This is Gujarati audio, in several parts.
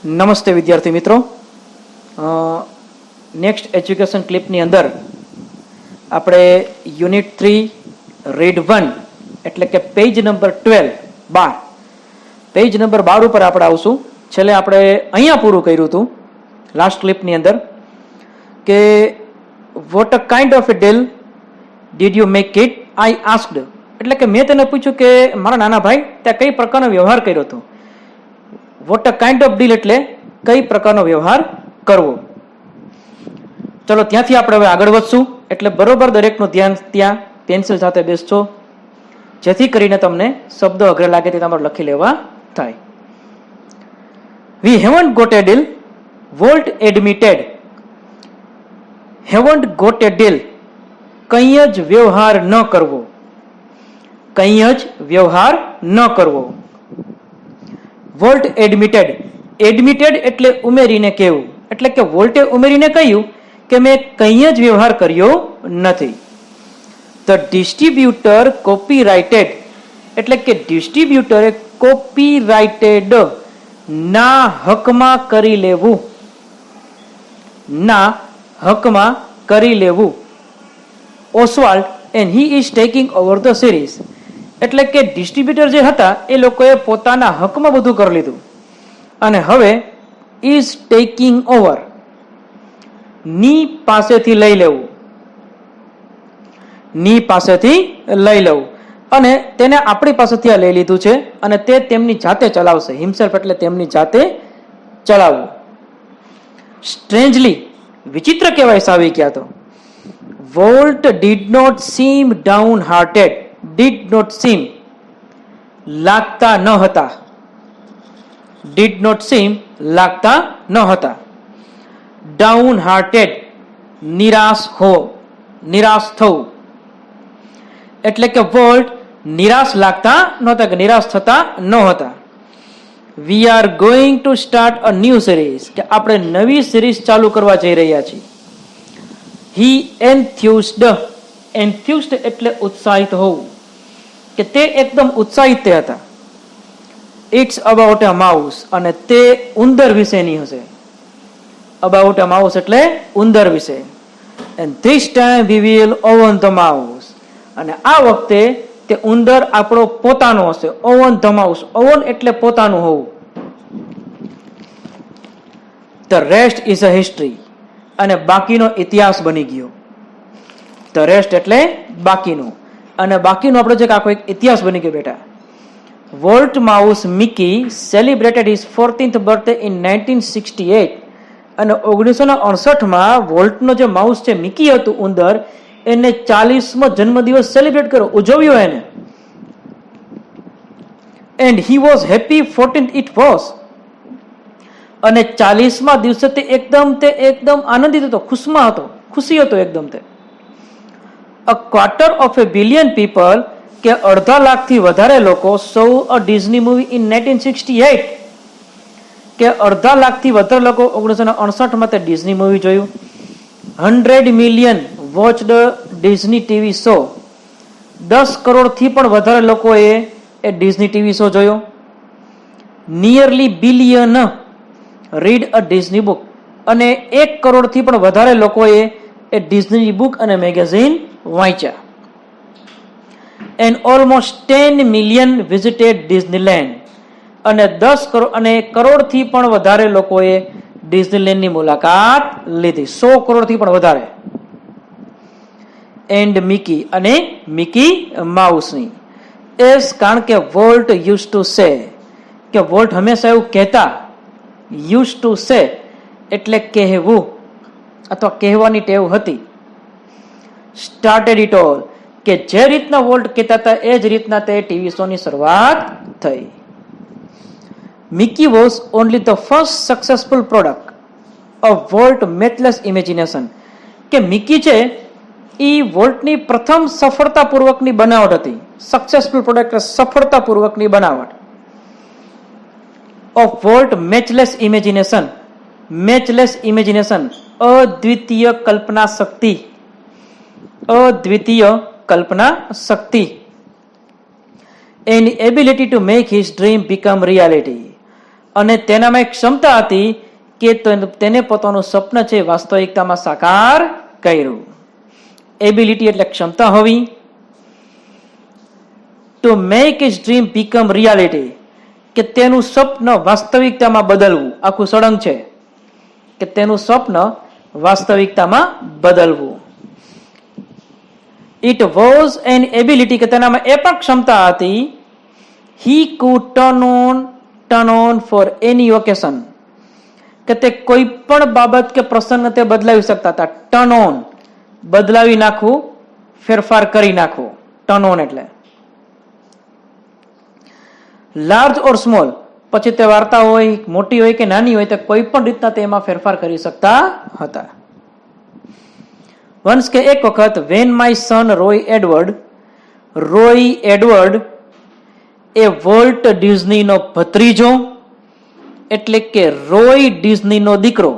નમસ્તે વિદ્યાર્થી મિત્રો. નેક્સ્ટ એજ્યુકેશન ક્લિપની અંદર આપણે યુનિટ 3 રીડ 1 એટલે કે પેજ નંબર 12 પેજ નંબર 12 ઉપર આપણે આવશું. છેલ્લે આપણે અહીંયા પૂરું કર્યું હતું લાસ્ટ ક્લિપની અંદર કે what a kind of A deal did you make it I asked, એટલે કે મેં તેને પૂછ્યું કે મારા નાના ભાઈ ત્યાં કઈ પ્રકારનો વ્યવહાર કર્યો હતો. What a kind of deal એટલે કઈ પ્રકારનો વ્યવહાર કરવો. ચલો ત્યાંથી આપણે હવે આગળ વધશું, એટલે બરોબર દરેકનું ધ્યાન ત્યાં પેન્સિલ સાથે બેસજો, જેથી કરીને તમને શબ્દો અઘરે લાગે તે તમારે લખી લેવા થાય. We haven't got a deal, Walt admitted. Haven't got a deal, કંઈ જ વ્યવહાર ન કરવો, કંઈ જ વ્યવહાર ન કરવો. વોલ્ટ એડમિટેડ, એડમિટેડ એટલે ઉમેરીને કહેવું, એટલે કે વોલ્ટે ઉમેરીને કહ્યું કે મેં કંઈ જ વ્યવહાર કર્યો નથી. ધ ડિસ્ટ્રીબ્યુટર કોપીરાઇટેડ, એટલે કે ડિસ્ટ્રીબ્યુટરે કોપીરાઇટેડ ના હકમાં કરી લેવું, ના હકમાં કરી લેવું. Oswald and he is taking over the series, એટલે કે ડિસ્ટ્રીબ્યુટર જે હતા એ લોકોએ પોતાના હકમાં બધું કરી લીધું અને હવે ઇઝ ટેકિંગ ઓવર ની પાસેથી લઈ લેવું, ની પાસેથી લઈ લેવું અને તેને આપણી પાસેથી આ લઈ લીધું છે અને તે તેમની જાતે ચલાવશે. હિમસેલ્ફ એટલે તેમની જાતે ચલાવવું. સ્ટ્રેન્જલી, વિચિત્ર કહેવાય સાવી ક્યાં તો. Walt did not seem downhearted, did not seem લાગતા ન હતા, ડીડ નોટ સીમ લાગતા ન હતા. ડાઉન હાર્ટેડ નિરાશ હો, નિરાશ થવું, એટલે કે વોલ્ટ નિરાશ લાગતા નહોતા કે નિરાશ થતા ન હતા. We are going to start a new series, કે આપણે નવી સિરીઝ ચાલુ કરવા જઈ રહ્યા છીએ. હી એન્થ્યુઝડ, એન્થ્યુઝડ એટલે ઉત્સાહિત હોવું, કે તે એકદમ ઉત્સાહિત તે હતા. ઇટ્સ અબાઉટ અ માઉસ, અને તે ઉંદર વિશેની હશે. અબાઉટ અ માઉસ એટલે ઉંદર વિશે. And this time we will oven the mouse, અને આ વખતે તે ઉંદર આપણો પોતાનો હશે. ઓવન ધ માઉસ, ઓવન એટલે પોતાનું હોવું. The rest is a history, અને બાકીનો ઇતિહાસ બની ગયો. ધ રેસ્ટ એટલે બાકીનું, અને બાકીનો આપણો જે આખો એક ઇતિહાસ બની ગયો બેટા. Volt mouse Mickey celebrated his 14th birthday in 1968, અને 1968માં વોલ્ટનો જે માઉસ છે મિકી હતું ઉંદર, એને 40મો જન્મદિવસ સેલિબ્રેટ કર્યો, ઉજવ્યો એને. And he was happy 14th it was, અને 40મા દિવસે તે એકદમ આનંદિત હતો, ખુશમાં હતો, ખુશી હતો એકદમ તે. A quarter of A billion people, કે અડધા લાખથી વધારે લોકો સૌ અ ડિઝની મૂવી ઇન 1968, કે અડધા લાખથી વધારે લોકો 1968માં તે ડિઝની મૂવી જોયું. 100 million watched Disney TV show, 10 કરોડથી પણ વધારે લોકોએ એ ડિઝની ટીવી શો જોયો. Nearly billion read a Disney book, અને 1 કરોડથી પણ વધારે લોકોએ એ ડિઝની બુક અને મેગેઝિન વાંચ્યા. And almost 10 million visited Disneyland, અને 10 કરોડ અને કરોડથી પણ વધારે લોકોએ ડિઝનીલેન્ડની મુલાકાત લીધી. 100 કરોડથી પણ વધારે. એન્ડ મિકી, અને મિકી માઉસની. એસ, કારણ કે વોલ્ટ યુઝ ટુ સે, કે વોલ્ટ હંમેશા એવું કહેતા. યુઝ ટુ સે એટલે કહેવું અથવા કહેવાની ટેવ હતી. સ્ટાર્ટેડ ઇટ ઓલ, કે જે રીતના વોલ્ટ કહેતા હતા એ જ રીતના તે ટીવી શોની શરૂઆત થઈ. Mickey was only the first successful product of Walt matchless imagination, કે મિકી છે એ વોલ્ટની પ્રથમ સફળતાપૂર્વકની બનાવટ હતી. સક્સેસફુલ પ્રોડક્ટ સફળતાપૂર્વકની બનાવટ. Of Walt matchless imagination, matchless imagination અદ્વિતીય કલ્પના શક્તિ, અદ્વિતીય કલ્પના શક્તિ. And ability to make his dream become reality, અને તેનામાં એક ક્ષમતા હતી કે તેને પોતાનું સ્વપ્ન છે વાસ્તવિકતામાં સાકાર કર્યું. એબિલિટી એટલે ક્ષમતા હોવી. Two make his dream become reality, કે તેનું સ્વપ્ન વાસ્તવિકતામાં બદલવું. આખું સળંગ છે કે તેનું સ્વપ્ન વાસ્તવિકતામાં બદલવું. ઇટ વોઝ એન એબિલિટી, કે તેનામાં એ પણ ક્ષમતા હતી. He could turn on for any occasion, કે તે કોઈ પણ બાબત કે પ્રસંગ તે બદલાવી શકતા હતા. ટર્ન ઓન, બદલાવી નાખવું, ફેરફાર કરી નાખવું. ટર્ન ઓન એટલે લાર્જ ઓર સ્મોલ, પછી તે વાર્તા હોય મોટી હોય કે નાની હોય, તે કોઈ પણ રીતના તેમાં ફેરફાર કરી શકતા હતા. વંશ કે એક વખત when my son Roy Edward એ વોલ્ટ ડિઝનીનો ભત્રીજો, એટલે કે રોય ડિઝનીનો દીકરો,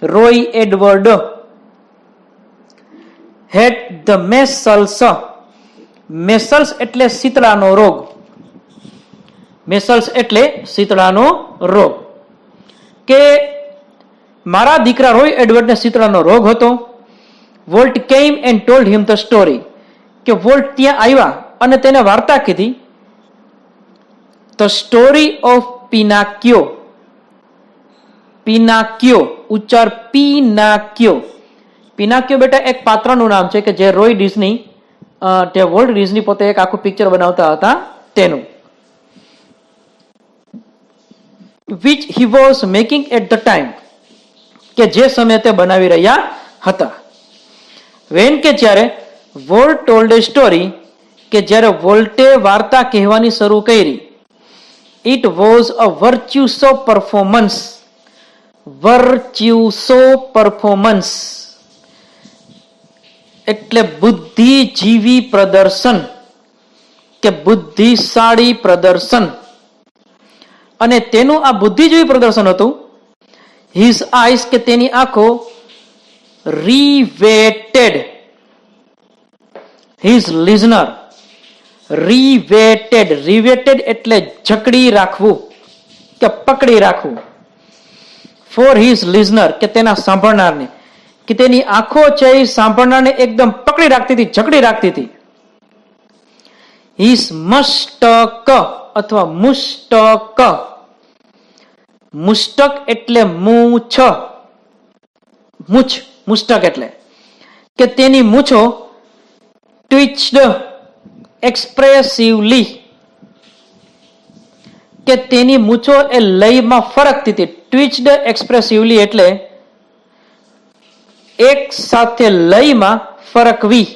Roy Edward, had the measles એટલે શીતળાનો રોગ. મેસલ્સ એટલે શીતળાનો રોગ, કે મારા દીકરા રોય એડવર્ડને શીતળાનો રોગ હતો. વોલ્ટ કેમ and told him the story, કે વોલ્ટ ત્યાં આવ્યા અને તેને વાર્તા કીધી. ધ સ્ટોરી ઓફ પિનાક્યો, ઉચ્ચાર પિનાક્યો. પિનાક્યો બેટા એક પાત્રનું નામ છે કે જે રોય ડિઝની, જે વોલ્ટ ડિઝની પોતે એક આખું પિક્ચર બનાવતા હતા તેનું. which he was making at the time, કે જે સમયે તે બનાવી રહ્યા હતા. when કે જ્યારે વોલ્ટ ટોલ્ડ એ સ્ટોરી, કે જ્યારે વોલ્ટે વાર્તા કહેવાની શરૂ કરી. it was a virtuoso performance, એટલે બુદ્ધિજીવી પ્રદર્શન કે બુદ્ધિશાળી પ્રદર્શન. અને તેનું આ બુદ્ધિજીવી પ્રદર્શન હતું. હિઝ આઈસ, કે તેની આંખો, riveted his listener, riveted એટલે જકડી રાખવું કે પકડી રાખવું. for his listener, કે તેના સાંભળનારને, કે તેની આંખો છે એ સાંભળનારને એકદમ પકડી રાખતી હતી, જકડી રાખતી હતી. his મસ્તક અથવા મુસ્તક એટલે મૂછ, મુસ્તક એટલે કે તેની મૂછો ટ્વિચ્ડ એક્સપ્રેસિવલી, કે તેની મૂછો એ લયમાં ફરકતી હતી. ટ્વિચ્ડ એક્સપ્રેસિવલી એટલે એક સાથે લયમાં ફરકવી.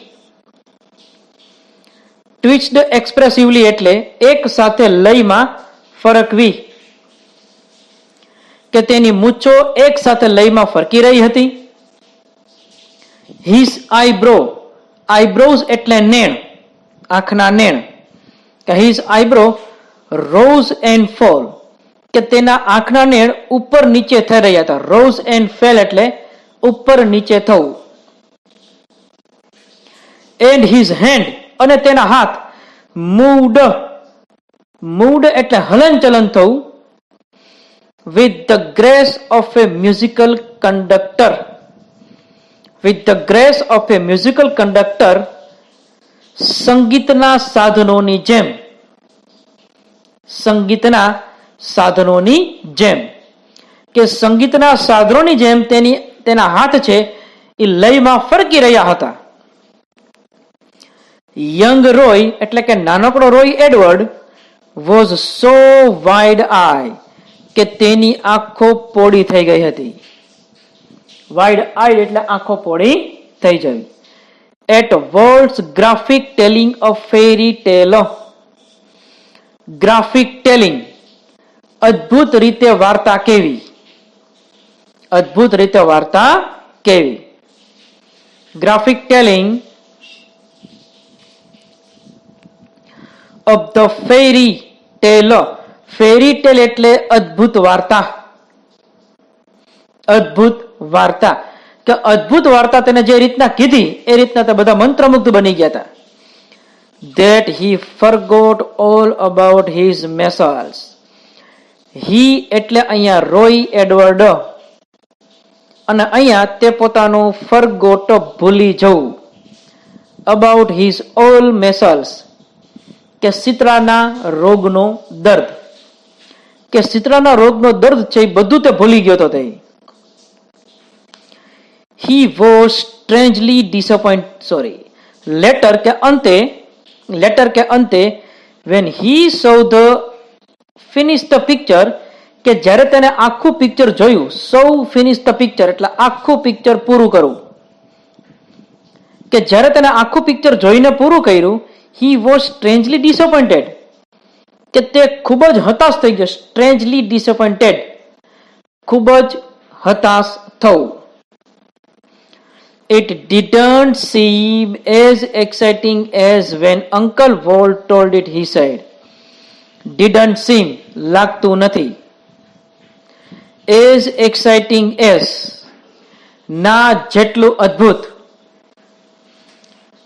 ટ્વિચ્ડ એક્સપ્રેસિવલી એટલે એક સાથે લયમાં ફરકવી, કે તેની મૂછો એક સાથે લયમાં ફરકી રહી હતી. હિઝ આઈબ્રોઝ એટલે નેણ, આંખના નેણ, કે his eyebrow rose and fall, કે તેના આંખના નેણ ઉપર નીચે થઈ રહ્યા હતા. રોઝ એન્ડ ફેલ એટલે ઉપર નીચે થવું. એન્ડ હિઝ હેન્ડ, અને તેના હાથ, મૂવડ એટલે હલન ચલન થવું. with the grace of a musical conductor, સંગીતના સાધનોની જેમ, કે સંગીતના સાધનોની જેમ તેના હાથ છે એ લયમાં ફરકી રહ્યા હતા. યંગ રોય એટલે કે નાનકડો Roy Edward was so wide eye, કે તેની આંખો પોળી થઈ ગઈ હતી. વાઇડ આઈ એટલે આંખો પોળી થઈ જવી. At world's graphic telling of fairy tale, graphic telling અદ્ભુત રીતે વાર્તા કેવી, અદ્ભુત રીતે વાર્તા કેવી. Graphic telling of the fairy tale, fairy tale એટલે અદ્ભુત વાર્તા, અદ્ભુત વાર્તા, કે અદ્ભુત વાર્તા તેને જે રીતના કીધી એ રીતના તે બધા મંત્રમુગ્ધ બની ગયા હતા. that he forgot all about his muscles, હી એટલે અહીંયા રોય એડવર્ડ અને અહીંયા તે પોતાનું ફરગોટ ભૂલી જવું. અબાઉટ હિઝ ઓલ મેસલ્સ કે શીતળાના રોગનો દર્દ, કે શીતળાના રોગનો દર્દ છે એ બધું તે ભૂલી ગયો હતો. તે he was strangely disappointed, letter કે અંતે when he saw the finished the picture, કે જ્યારે તેને આખું પિક્ચર જોયું, saw finish the picture એટલે આખું પિક્ચર પૂરું કરવું, કે જ્યારે તેને આખું પિક્ચર જોઈને પૂરું કર્યું, he was strangely disappointed કે તે ખૂબ જ હતાશ થઈ ગયો. strangely disappointed ખૂબ જ હતાશ થવું. It didn't seem as exciting as when Uncle Walt told it, he said. Didn't seem લાગતું નથી. As exciting as ના જેટલું અદ્ભુત,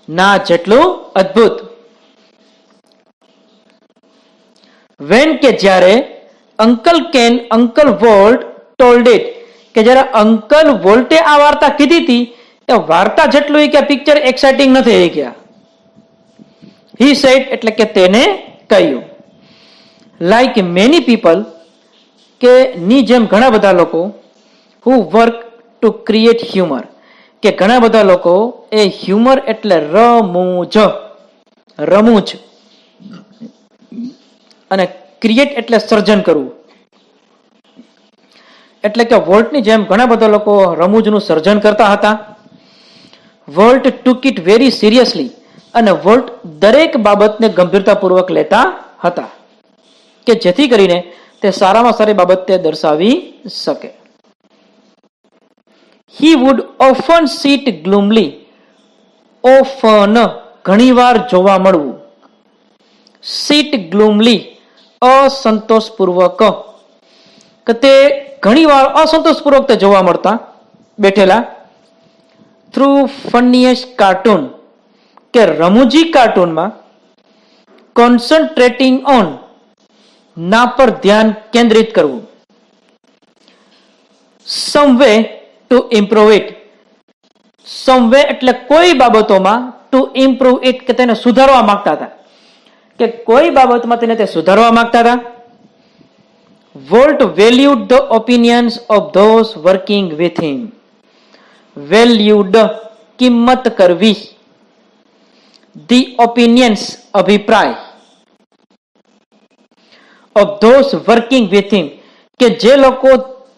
ના જેટલું અદ્ભુત. When કે જ્યારે Uncle Walt told it, કે જ્યારે અંકલ વોલ્ટે આ વાર્તા કીધી હતી એ વાર્તા જેટલું કે પિક્ચર એક્સાઇટિંગ નથી ગયા. He said એટલે કે તેને કહ્યું. Like many people કે ની જેમ ઘણા બધા લોકો who work to create humor, કે ઘણા બધા લોકો એ હ્યુમર એટલે રમૂજ અને ક્રિએટ એટલે સર્જન કરવું. એટલે કે વોલ્ટની જેમ ઘણા બધા લોકો રમૂજનું સર્જન કરતા હતા. Volt took it very seriously અને વોલ્ટ દરેક બાબતને ગંભીરતાપૂર્વક લેતા હતા કે જેથી કરીને તે સારામાં સારી બાબત તે દર્શાવી શકે. He would often sit gloomily, often ઘણીવાર જોવા મળવું. sit gloomily અસંતોષપૂર્વક, કે તે ઘણીવાર અસંતોષપૂર્વક તે જોવા મળતા બેઠેલા. થ્રુ ફનીએસ્ટ કાર્ટૂન કે રમૂજી કાર્ટૂનમાં, કોન્સન્ટ્રેટિંગ ઓન ના પર ધ્યાન કેન્દ્રિત કરવું. Some way to improve it, some way એટલે કોઈ બાબતોમાં, ટુ ઇમ્પ્રુવ ઇટ કે તેને સુધારવા માંગતા હતા, કે કોઈ બાબતમાં તેને તે સુધારવા માંગતા હતા. Walt valued the opinions of those working with him. Valued કિંમત કરવી, the opinions અભિપ્રાય, of those working with him કે જે લોકો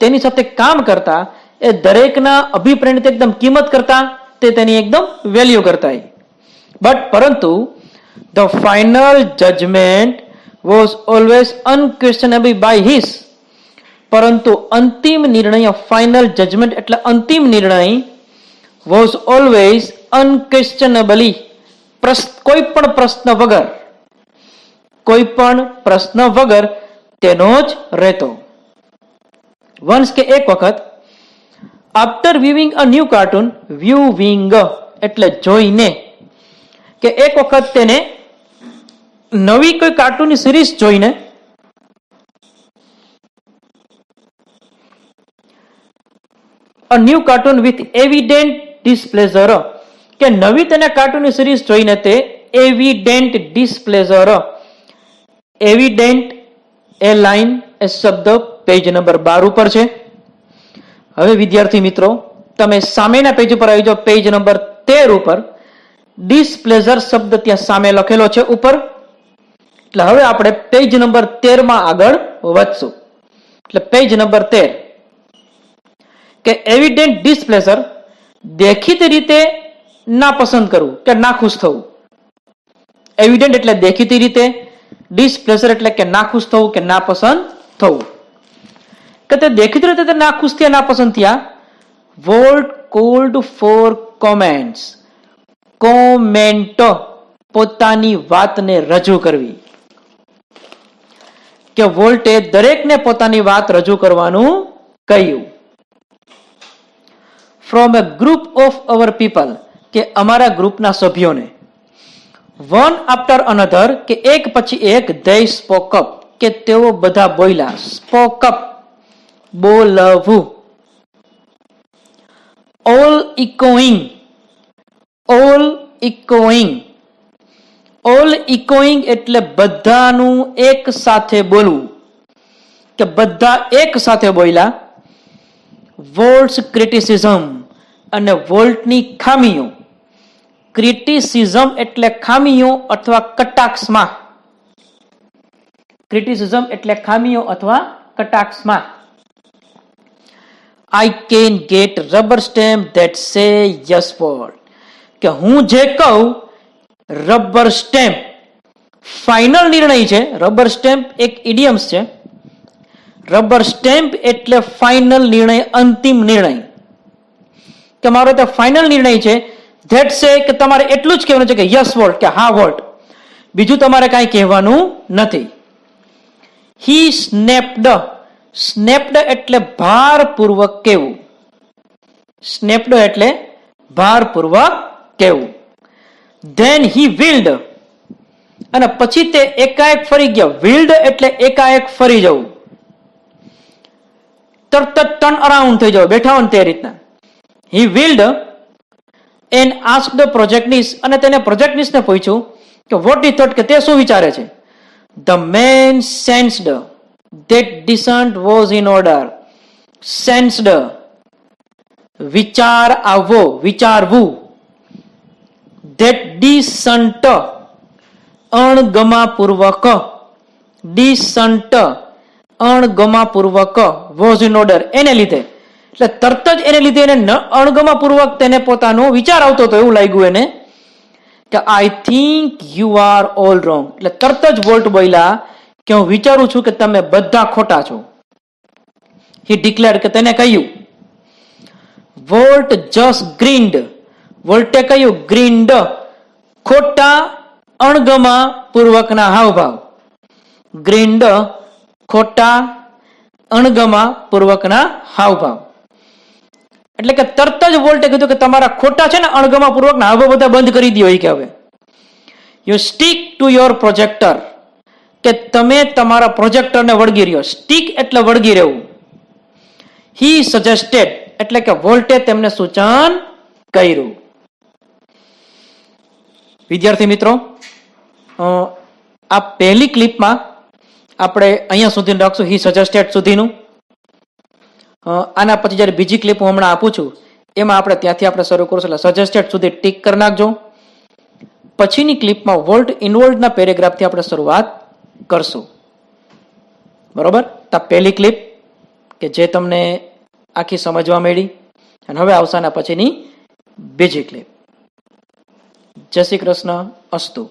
તેની સાથે કામ કરતા એ દરેકના અભિપ્રાયની એકદમ કિંમત કરતા, તે તેની એકદમ વેલ્યુ કરતા. બટ પરંતુ the final judgment was always unquestionable by his, પરંતુ અંતિમ નિર્ણય, ફાઇનલ જજમેન્ટ એટલે અંતિમ નિર્ણય, was always unquestionably કોઈ પણ પ્રશ્ન વગર તેનો જ રહેતો. વન્સ કે એક વખત, after viewing a new cartoon, viewing એટલે જોઈને, કે એક વખત તેને નવી કોઈ કાર્ટૂનની સિરીઝ જોઈને a new cartoon with evident displeasure, કે નવી તેને કાર્ટૂનની સિરીઝ જોઈને તે એવિડેન્ટ displeasure, એવિડેન્ટ એ લાઈન એ શબ્દ પેજ નંબર 12 ઉપર છે. હવે વિદ્યાર્થી મિત્રો તમે સામેના પેજ ઉપર આવી જાઓ, પેજ નંબર 13 ઉપર. ડિસ્પ્લેઝર શબ્દ ત્યાં સામે લખેલો છે ઉપર. એટલે હવે આપણે પેજ નંબર 13 માં આગળ વધશું. એટલે પેજ નંબર 13 કે એવિડન્ટ ડિસ્પ્લેઝર, દેખીતી રીતે નાપસંદ કરવું કે નાખુશ થવું. એવિડન્ટ એટલે દેખીતી રીતે, ડિસ્પ્લેઝર એટલે કે નાખુશ થવું કે નાપસંદ થવું. કે તે દેખીતી રીતે તે નાખુશ થયા, નાપસંદ થયા. Walt called for comments, comment પોતાની વાતને રજૂ કરવી, કે વોલ્ટે દરેકને પોતાની વાત રજૂ કરવાનું કહ્યું. From a group of our people, કે અમારા ગ્રુપના સભ્યોને. વન આફ્ટર અનધર, કે એક પછી એક, they spoke up, કે તેઓ બધા બોલ્યા. સ્પોક અપ, બોલવું. All echoing, all echoing. All echoing એટલે બધાનું એક સાથે બોલવું, કે બધા એક સાથે બોલ્યા. વોલ્ટ્સ ક્રિટિસિઝમ અને વોલ્ટની ખામીઓ. ક્રિટિસિઝમ એટલે ખામીઓ અથવા કટાક્ષમાં. ક્રિટિસિઝમ એટલે ખામીઓ અથવા કટાક્ષમાં. I can get rubber stamp that say yes Walt, કે હું જે કહું રબર સ્ટેમ્પ ફાઇનલ નિર્ણય છે. રબર સ્ટેમ્પ એક ઇડિયમ્સ છે. રબર સ્ટેમ્પ એટલે ફાઇનલ નિર્ણય, અંતિમ નિર્ણય, કે મારો તે ફાઇનલ નિર્ણય છે. ધેટ સે કે તમારે એટલું જ કહેવાનું છે કે યસ વોલ્ટ, કે હા વોલ્ટ, બીજું તમારે કાંઈ કહેવાનું નથી. હી સ્નેપ્ડ, સ્નેપ્ડ એટલે ભારપૂર્વક કહેવું. સ્નેપ્ડ એટલે ભારપૂર્વક કહેવું. ધેન હી વિલ્ડ, અને પછી તે એકાએક ફરી ગયો. વિલ્ડ એટલે એકાએક ફરી જવું, તરત જ ટર્ન અરાઉન્ડ થઈ જવું, બેઠા હોય ને તે રીતના. હી વિલ્ડ એન્ડ આસ્ક ધ પ્રોજેક્ટનિસ, અને તેને પ્રોજેક્ટનિસને પૂછ્યું કે વોટ હી થોટ, કે તે શું વિચારે છે. The man sensed that dissent was in order. Sensed વિચાર આવવો, વિચારવું. ધેટ ડિસન્ટ અણગમાપૂર્વક, ડિસન્ટ અણગમાપૂર્વક, વોઝ ઇન ઓર્ડર એને લીધે, એટલે તરત જ એને લીધે એને અણગમાપૂર્વક તેને પોતાનો વિચાર આવતો હતો. એવું લાગ્યું એને કે I think you are all wrong, એટલે તરત જ વોલ્ટ બોલ્યા કે હું વિચારું છું કે તમે બધા ખોટા છો. હી ડિક્લેર, કે તેને કહ્યું. વોલ્ટ જસ્ટ ગ્રીન્ડ, વોલ્ટે કહ્યું ગ્રીન્ડ, ખોટા અણગમા પૂર્વકના હાવભાવ. ગ્રીન્ડ ખોટા અણગમા પૂર્વકના હાવભાવ, એટલે કે તરત જ વોલ્ટે કીધું કે તમારા ખોટા છે ને અણગમા પૂર્વકના હાવભાવ બધા બંધ કરી દો. કે હવે you stick to your projector, કે તમે તમારા પ્રોજેક્ટરને વળગી રહ્યો. સ્ટીક એટલે વળગી રહેવું. હી સજેસ્ટેડ એટલે કે વોલ્ટે તેમને સૂચન કર્યું. વિદ્યાર્થી મિત્રો, આ પહેલી ક્લિપમાં આપણે અહીંયા સુધી રાખશું, હી સજેસ્ટેડ સુધીનું. આના પછી જ્યારે બીજી ક્લિપ હું હમણાં આપું છું એમાં આપણે ત્યાંથી આપણે શરૂ કરશું. એટલે સજેસ્ટેડ સુધી ટીક કરી નાખજો. પછીની ક્લિપમાં વોલ્ટ ઇન્વોલ્વના પેરેગ્રાફથી આપણે શરૂઆત કરશું. બરોબર? તો પહેલી ક્લિપ કે જે તમને આખી સમજવા મળી, અને હવે આવશે આના પછીની બીજી ક્લિપ. જય શ્રી કૃષ્ણ. અસ્તુ.